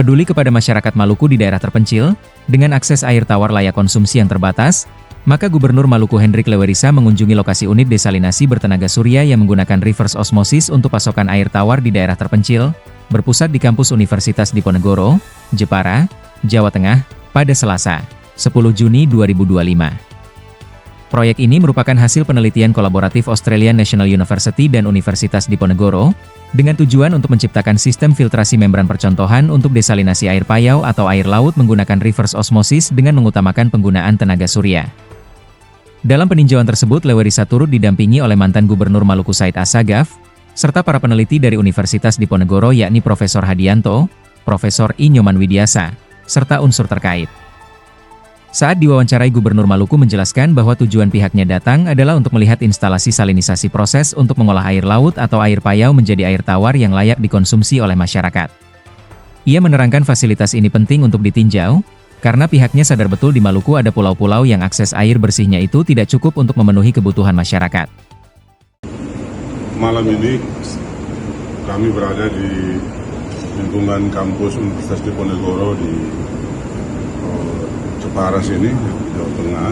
Peduli kepada masyarakat Maluku di daerah terpencil, dengan akses air tawar layak konsumsi yang terbatas, maka Gubernur Maluku Hendrik Lewerisa mengunjungi lokasi unit desalinasi bertenaga surya yang menggunakan reverse osmosis untuk pasokan air tawar di daerah terpencil, berpusat di kampus Universitas Diponegoro, Jepara, Jawa Tengah, pada Selasa, 10 Juni 2025. Proyek ini merupakan hasil penelitian kolaboratif Australian National University dan Universitas Diponegoro, dengan tujuan untuk menciptakan sistem filtrasi membran percontohan untuk desalinasi air payau atau air laut menggunakan reverse osmosis dengan mengutamakan penggunaan tenaga surya. Dalam peninjauan tersebut, Lewerisa turut didampingi oleh mantan Gubernur Maluku Said Assagaf, serta para peneliti dari Universitas Diponegoro yakni Profesor Hadianto, Profesor I. Nyoman Widiasa, serta unsur terkait. Saat diwawancarai, Gubernur Maluku menjelaskan bahwa tujuan pihaknya datang adalah untuk melihat instalasi salinisasi proses untuk mengolah air laut atau air payau menjadi air tawar yang layak dikonsumsi oleh masyarakat. Ia menerangkan fasilitas ini penting untuk ditinjau, karena pihaknya sadar betul di Maluku ada pulau-pulau yang akses air bersihnya itu tidak cukup untuk memenuhi kebutuhan masyarakat. Malam ini kami berada di lingkungan kampus Universitas Diponegoro di Jepara sini, Jawa Tengah.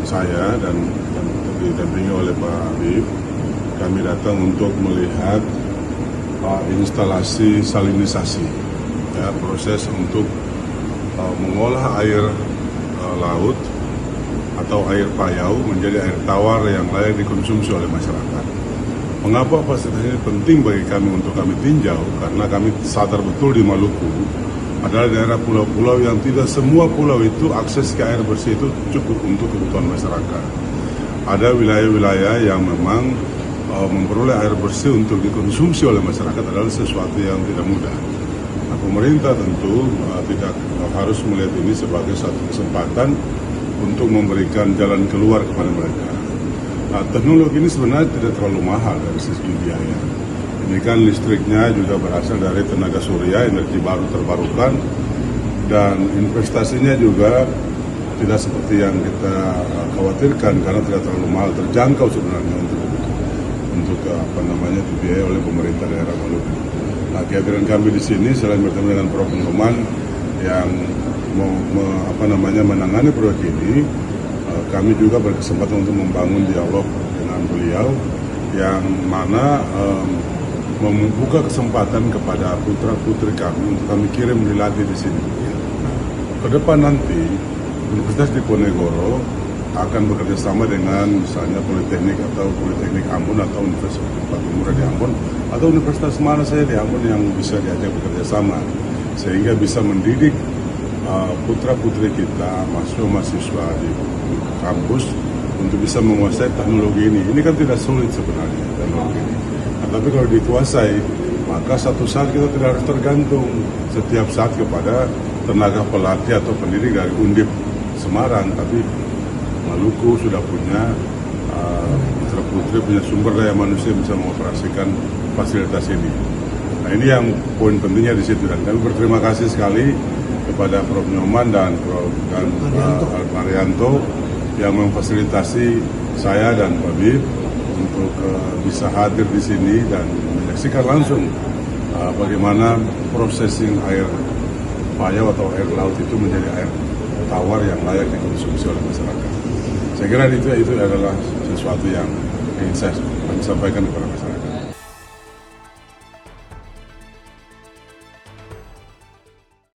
Saya dan didampingi oleh Pak Habib, kami datang untuk melihat instalasi salinisasi, ya, proses untuk mengolah air laut atau air payau menjadi air tawar yang layak dikonsumsi oleh masyarakat. Mengapa fasilitas ini penting bagi kami untuk kami tinjau? Karena kami sadar betul di Maluku adalah daerah pulau-pulau yang tidak semua pulau itu akses ke air bersih itu cukup untuk kebutuhan masyarakat. Ada wilayah-wilayah yang memang memperoleh air bersih untuk dikonsumsi oleh masyarakat adalah sesuatu yang tidak mudah. Nah, pemerintah tentu tidak harus melihat ini sebagai satu kesempatan untuk memberikan jalan keluar kepada mereka. Nah, teknologi ini sebenarnya tidak terlalu mahal dari segi biaya. Ini kan listriknya juga berasal dari tenaga surya, energi baru terbarukan, dan investasinya juga tidak seperti yang kita khawatirkan karena tidak terlalu mahal, terjangkau sebenarnya untuk dibiayai oleh pemerintah daerah Maluku. Nah, kehadiran kami di sini selain bertemu dengan Prof. Nyoman yang menangani proyek ini, kami juga berkesempatan untuk membangun dialog dengan beliau yang mana membuka kesempatan kepada putra-putri kami untuk kami kirim dilatih di sini. Ke depan nanti Universitas Diponegoro akan bekerja sama dengan misalnya Politeknik Ambon atau Universitas Timur di Ambon atau universitas mana saja di Ambon yang bisa diajak bekerja sama sehingga bisa mendidik putra-putri kita, mahasiswa di kampus untuk bisa menguasai teknologi ini. Ini kan tidak sulit sebenarnya teknologi ini. Nah, tapi kalau dikuasai, maka satu saat kita tidak harus tergantung setiap saat kepada tenaga pelatih atau pendidik dari Undip Semarang, tapi Maluku sudah punya putra-putri, punya sumber daya manusia yang bisa mengoperasikan fasilitas ini. Nah, ini yang poin pentingnya di situ, dan kami berterima kasih sekali kepada Prof. Nyoman dan Prof. Marianto yang memfasilitasi saya dan Pak Bib untuk bisa hadir di sini dan menyaksikan langsung bagaimana processing air payau atau air laut itu menjadi air tawar yang layak dikonsumsi oleh masyarakat. Saya kira itu adalah sesuatu yang ingin saya sampaikan kepada masyarakat.